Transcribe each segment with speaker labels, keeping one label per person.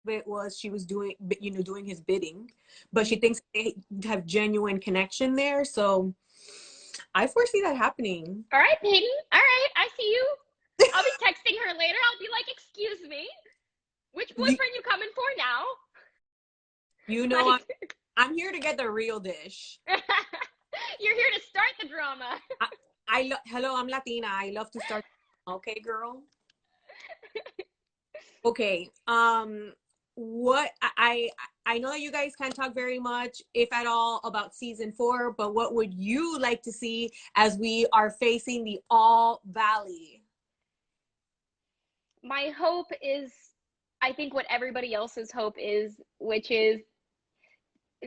Speaker 1: it was she was doing, doing his bidding, but she thinks they have genuine connection there. So I foresee that happening.
Speaker 2: All right, Peyton. All right, I see you. I'll be texting her later. I'll be like, excuse me, which
Speaker 1: You,
Speaker 2: boyfriend you coming for now?
Speaker 1: you know,
Speaker 2: Like,
Speaker 1: I'm here to get the real dish.
Speaker 2: you're here to start the drama.
Speaker 1: Hello, I'm Latina. I love to start. Okay, girl. Okay. What I know that you guys can't talk very much, if at all, about season 4, but what would you like to see as we are facing the All Valley?
Speaker 2: My hope is, I think what everybody else's hope is, which is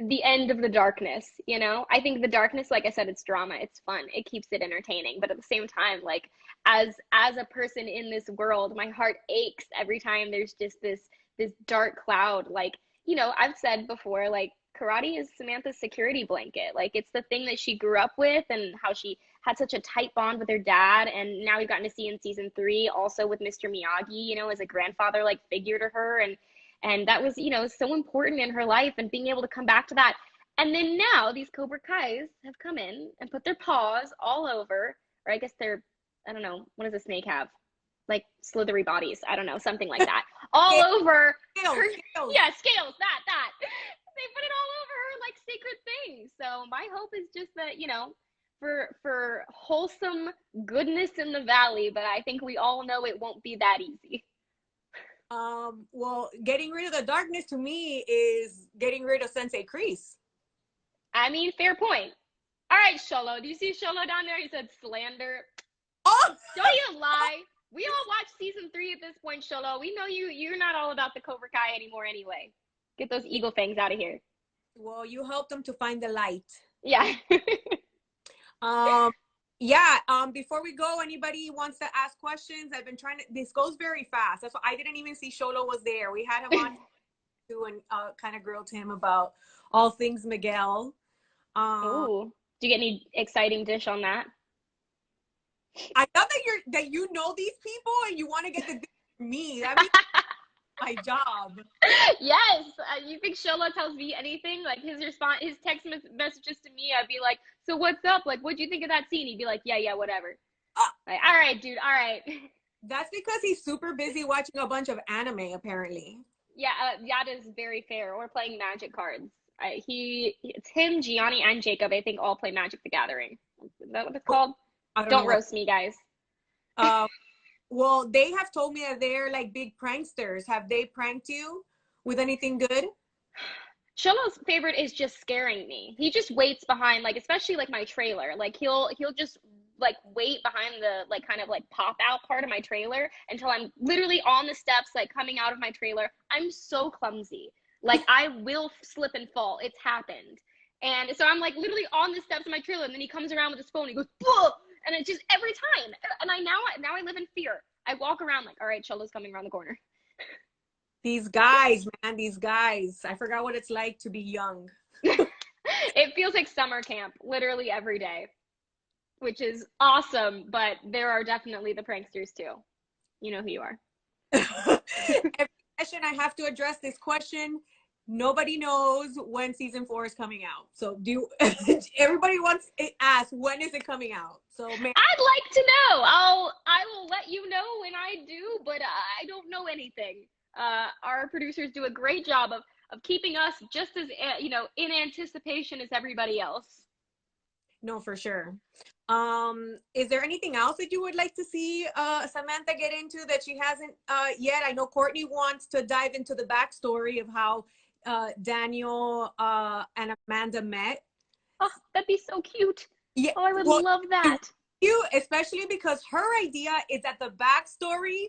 Speaker 2: the end of the darkness, you know? I think the darkness, like I said, it's drama, it's fun, it keeps it entertaining, but at the same time, like as a person in this world, my heart aches every time there's just this dark cloud. Like, you know, I've said before, like karate is Samantha's security blanket. Like it's the thing that she grew up with and how she had such a tight bond with her dad, and now we've gotten to see in season 3 also with Mr. Miyagi, you know, as a grandfather like figure to her, and that was, you know, so important in her life, and being able to come back to that. And then now these Cobra Kais have come in and put their paws all over, or I guess they're, I don't know, what does a snake have? Like slithery bodies, I don't know, something like that. All
Speaker 1: Scales,
Speaker 2: over her,
Speaker 1: scales.
Speaker 2: yeah, scales, that. They put it all over her like sacred things. So my hope is just that, you know, for wholesome goodness in the valley, but I think we all know it won't be that easy.
Speaker 1: Well, getting rid of the darkness to me is getting rid of Sensei Kreese.
Speaker 2: I mean, fair point. All right, Sholo. Do you see Sholo down there? He said slander.
Speaker 1: Oh,
Speaker 2: Don't even lie. We all watched season 3 at this point, Sholo. We know you're not all about the Cobra Kai anymore anyway. Get those eagle fangs out of here.
Speaker 1: well, you helped them to find the light.
Speaker 2: Yeah.
Speaker 1: Um, yeah. Before we go, anybody wants to ask questions? I've been trying to. This goes very fast. That's why I didn't even see Sholo was there. We had him on too, and kind of grilled him about all things Miguel.
Speaker 2: Oh, do you get any exciting dish on that?
Speaker 1: I love that you know these people and you want to get the dish from me. That means my job.
Speaker 2: Yes. You think Shola tells me anything? Like his response, his text messages to me, I'd be like, "So what's up? Like, what'd you think of that scene?" He'd be like, "Yeah, yeah, whatever."
Speaker 1: Uh,
Speaker 2: Like, all right, dude, all right.
Speaker 1: that's because he's super busy watching a bunch of anime, apparently.
Speaker 2: Yeah, that is very fair. Or playing Magic cards. It's him, Gianni, and Jacob. I think all play Magic the Gathering. Is that what it's called?
Speaker 1: I don't know
Speaker 2: Don't
Speaker 1: what.
Speaker 2: roast me, guys.
Speaker 1: Uh, well, they have told me that they're like big pranksters. Have they pranked you with anything good?
Speaker 2: Sholo's favorite is just scaring me. He just waits behind, like, especially like my trailer. Like he'll just like wait behind the like kind of like pop out part of my trailer until I'm literally on the steps, like coming out of my trailer. I'm so clumsy. Like I will slip and fall. It's happened. And so I'm like literally on the steps of my trailer, and then he comes around with his phone. He goes, "Whoa!" And it's just every time. And now I live in fear. I walk around like, all right, Cholo's coming around the corner.
Speaker 1: These guys, man, these guys. I forgot what it's like to be young.
Speaker 2: It feels like summer camp literally every day, which is awesome, but there are definitely the pranksters too. You know who you are.
Speaker 1: Every session I have to address this question. Nobody knows when season 4 is coming out. So everybody wants to ask when is it coming out? So man,
Speaker 2: I'd like to know. I will let you know when I do, but I don't know anything. Our producers do a great job of keeping us just as you know, in anticipation as everybody else.
Speaker 1: no, for sure. Is there anything else that you would like to see Samantha get into that she hasn't yet? I know Courtney wants to dive into the backstory of how Daniel and Amanda met.
Speaker 2: Oh, that'd be so cute.
Speaker 1: Yeah,
Speaker 2: Oh, I would
Speaker 1: well,
Speaker 2: love that.
Speaker 1: you, especially because her idea is that the backstory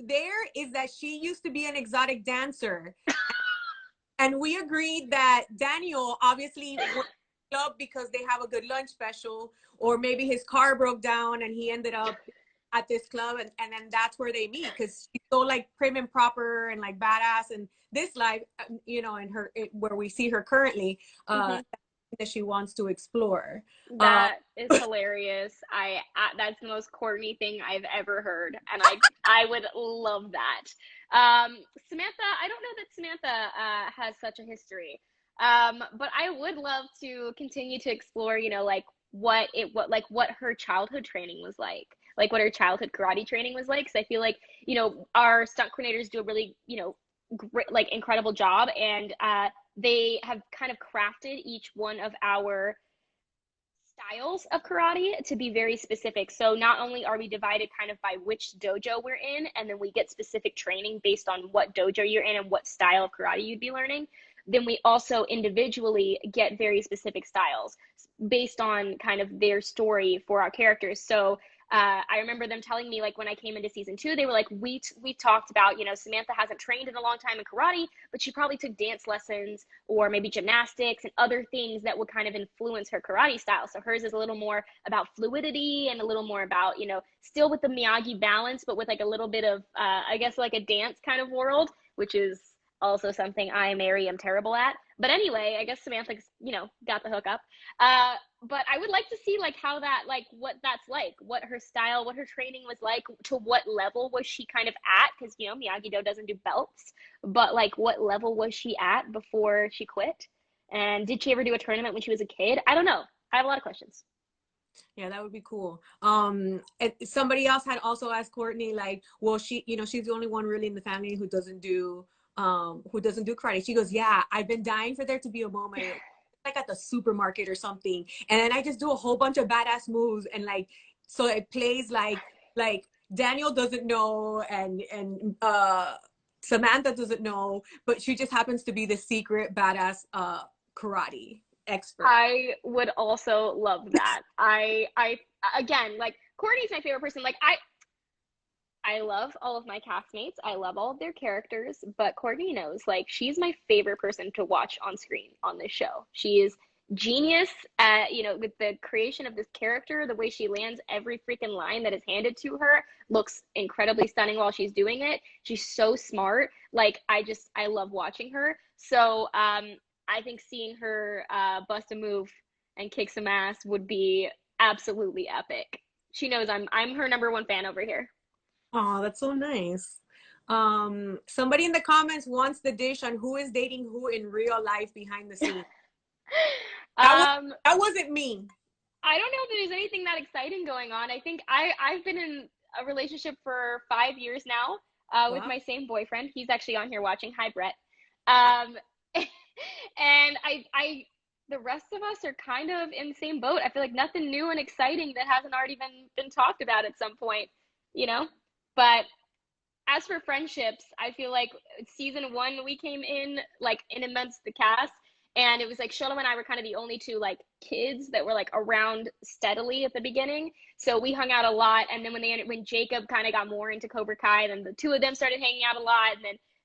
Speaker 1: there is that she used to be an exotic dancer, and we agreed that Daniel obviously went to the club because they have a good lunch special, or maybe his car broke down and he ended up at this club, and then that's where they meet because she's so like prim and proper and like badass in this life, you know, in her where we see her currently.
Speaker 2: Mm-hmm.
Speaker 1: that she wants to explore.
Speaker 2: That is hilarious. That's the most Courtney thing I've ever heard, and I would love that. Samantha, I don't know that Samantha has such a history, but I would love to continue to explore, like what her childhood training was like what her childhood karate training was like. Because I feel like our stunt coordinators do a really great, like incredible job, and they have kind of crafted each one of our styles of karate to be very specific. So not only are we divided kind of by which dojo we're in, and then we get specific training based on what dojo you're in and what style of karate you'd be learning, then we also individually get very specific styles based on kind of their story for our characters. So I remember them telling me, like, when I came into season 2, they were like, we talked about, Samantha hasn't trained in a long time in karate, but she probably took dance lessons or maybe gymnastics and other things that would kind of influence her karate style. So hers is a little more about fluidity and a little more about, still with the Miyagi balance, but with like a little bit of, I guess, like a dance kind of world, which is also something I, Mary, am terrible at. But anyway, I guess Samantha's, got the hook up. But I would like to see like how that, like what that's like, what her style, what her training was like, to what level was she kind of at? Because, Miyagi-Do doesn't do belts, but like what level was she at before she quit? And did she ever do a tournament when she was a kid? I don't know. I have a lot of questions.
Speaker 1: Yeah, that would be cool. Somebody else had also asked Courtney, like, well, she's the only one really in the family who doesn't do karate. She goes, yeah, I've been dying for there to be a moment like at the supermarket or something, and then I just do a whole bunch of badass moves, and like, so it plays like Daniel doesn't know, and Samantha doesn't know, but she just happens to be the secret badass karate expert.
Speaker 2: I would also love that. I again, like, Courtney's my favorite person. Like, I love all of my castmates. I love all of their characters, but Courtney knows, like, she's my favorite person to watch on screen on this show. She is genius at, with the creation of this character. The way she lands every freaking line that is handed to her looks incredibly stunning while she's doing it. She's so smart. Like, I love watching her. So, I think seeing her bust a move and kick some ass would be absolutely epic. She knows I'm her number one fan over here.
Speaker 1: Oh, that's so nice. Somebody in the comments wants the dish on who is dating who in real life behind the scenes. That wasn't me.
Speaker 2: I don't know if there's anything that exciting going on. I think I've been in a relationship for 5 years now with my same boyfriend. He's actually on here watching. Hi, Brett. And I the rest of us are kind of in the same boat. I feel like nothing new and exciting that hasn't already been talked about at some point, But as for friendships, I feel like season 1 we came in like in amongst the cast, and it was like Shoto and I were kind of the only two like kids that were like around steadily at the beginning. So we hung out a lot, and then when Jacob kind of got more into Cobra Kai, then the two of them started hanging out a lot,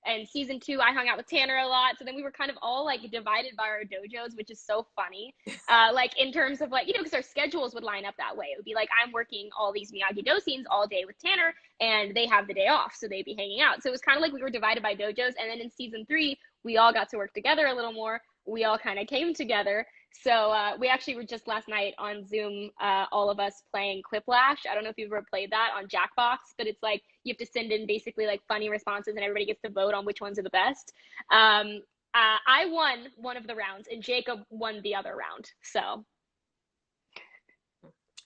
Speaker 2: and season 2, I hung out with Tanner a lot. So then we were kind of all like divided by our dojos, which is so funny. Like in terms of like, because our schedules would line up that way. It would be like, I'm working all these Miyagi-Do scenes all day with Tanner, and they have the day off. So they'd be hanging out. So it was kind of like we were divided by dojos. And then in season 3, we all got to work together a little more. We all kind of came together. So we actually were just last night on Zoom, all of us playing Quiplash. I don't know if you've ever played that on Jackbox, but it's like you have to send in basically like funny responses, and everybody gets to vote on which ones are the best. I won one of the rounds, and Jacob won the other round. So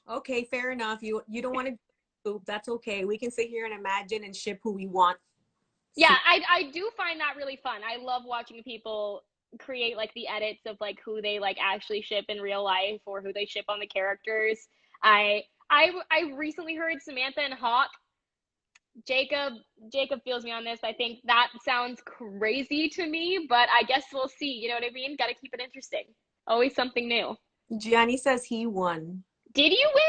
Speaker 1: okay, fair enough. You don't want to. That's okay. We can sit here and imagine and ship who we want.
Speaker 2: Yeah, I do find that really fun. I love watching people create like the edits of like who they like actually ship in real life or who they ship on the characters. I recently heard Samantha and Hawk. Jacob feels me on this. I think that sounds crazy to me, but I guess we'll see. You know what I mean? Got to keep it interesting. Always something new.
Speaker 1: Gianni says he won.
Speaker 2: Did you win?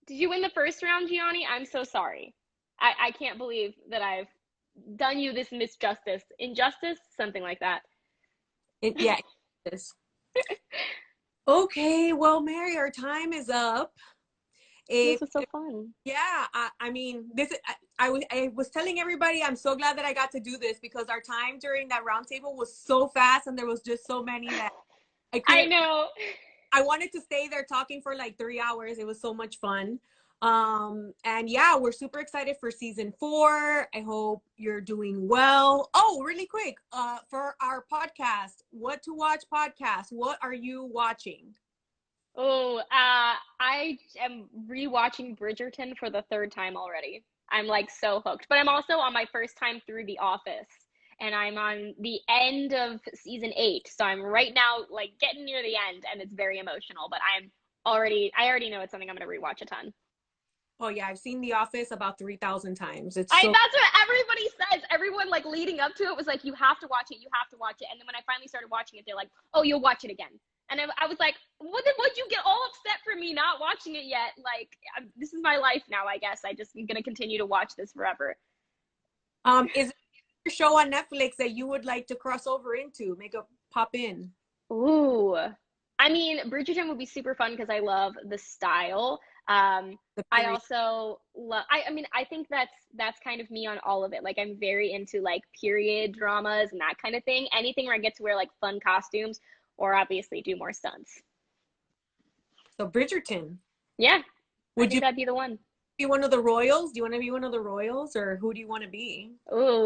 Speaker 2: Did you win the first round, Gianni? I'm so sorry. I can't believe that I've done you this injustice, something like that.
Speaker 1: Yeah. Okay, well, Mary, our time is up.
Speaker 2: This was so fun.
Speaker 1: Yeah, I mean, I was telling everybody I'm so glad that I got to do this, because our time during that roundtable was so fast, and there was just so many that I
Speaker 2: I
Speaker 1: couldn't.
Speaker 2: know.
Speaker 1: I wanted to stay there talking for like 3 hours. It was so much fun. And yeah, we're super excited for season 4. I hope you're doing well. Oh, really quick, for our podcast, What to Watch podcast, what are you watching?
Speaker 2: Oh, I am rewatching Bridgerton for the third time already. I'm like so hooked. But I'm also on my first time through The Office, and I'm on the end of season 8. So I'm right now like getting near the end, and it's very emotional. But I already know it's something I'm gonna rewatch a ton.
Speaker 1: Oh yeah, I've seen The Office about 3,000 times. It's
Speaker 2: I
Speaker 1: so
Speaker 2: That's what everybody says. Everyone like leading up to it was like, you have to watch it, you have to watch it. And then when I finally started watching it, they're like, oh, you'll watch it again. And I was like, well, then what'd you get all upset for me not watching it yet? Like, this is my life now, I guess. I just am gonna continue to watch this forever.
Speaker 1: is there a show on Netflix that you would like to cross over into, make a pop in?
Speaker 2: Ooh. I mean, Bridgerton would be super fun because I love the style.
Speaker 1: The
Speaker 2: I
Speaker 1: period.
Speaker 2: also love, I mean, I think that's kind of me on all of it. Like I'm very into like period dramas and that kind of thing. Anything where I get to wear like fun costumes or obviously do more stunts.
Speaker 1: So Bridgerton.
Speaker 2: Yeah, I
Speaker 1: Would
Speaker 2: think
Speaker 1: you
Speaker 2: that'd be the one.
Speaker 1: be one of the royals? Do you want to be one of the royals, or who do you want to be?
Speaker 2: Ooh.